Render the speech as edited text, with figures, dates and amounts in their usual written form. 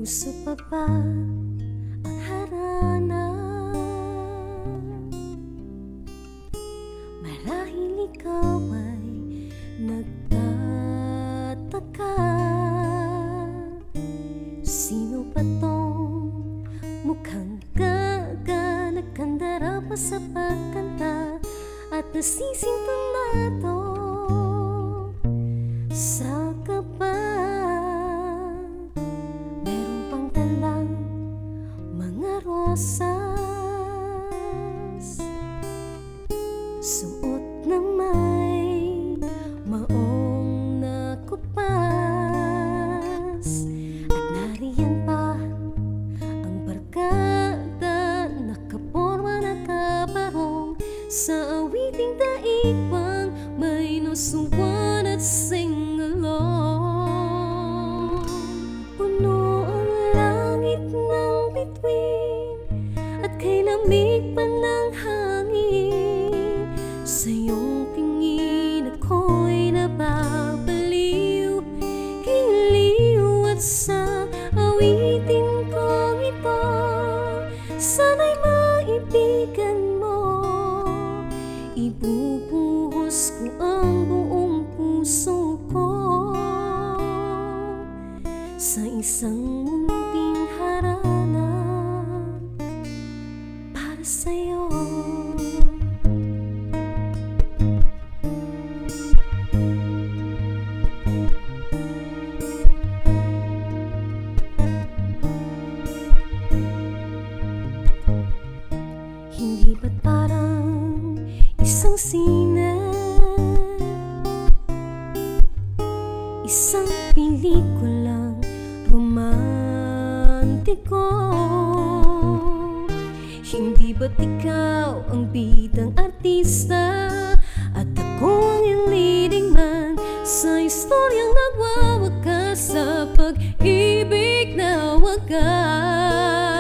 Puso pa ba ang harana? Marahil ikaw ay nagtataka, sino pa tong mukhang nagkandara pa sa pagkanta at nasisintonado sa kaba. Meron pang dalang mga rosas, suot na may maong nakupas, at nariyan pa ang barkada, nakaporma na kabarong sa awiting daigpang may nusuwan at sing-along. Puno ang langit ng bituin at kay lamig pa ng hangin. Sa iyong tingin ako'y nababaliw, giliw, at sa awitin kong ito sana'y maibigan mo. Ibubuhos ko ang buong puso ko sa isang munting harana para sa'yo. Hindi ba't parang isang sine, isang pelikulang romantiko? Hindi ba't ikaw ang bidang artista at ako ang iyong leading man sa istoryang nagwawakas sa pag-ibig na wagas?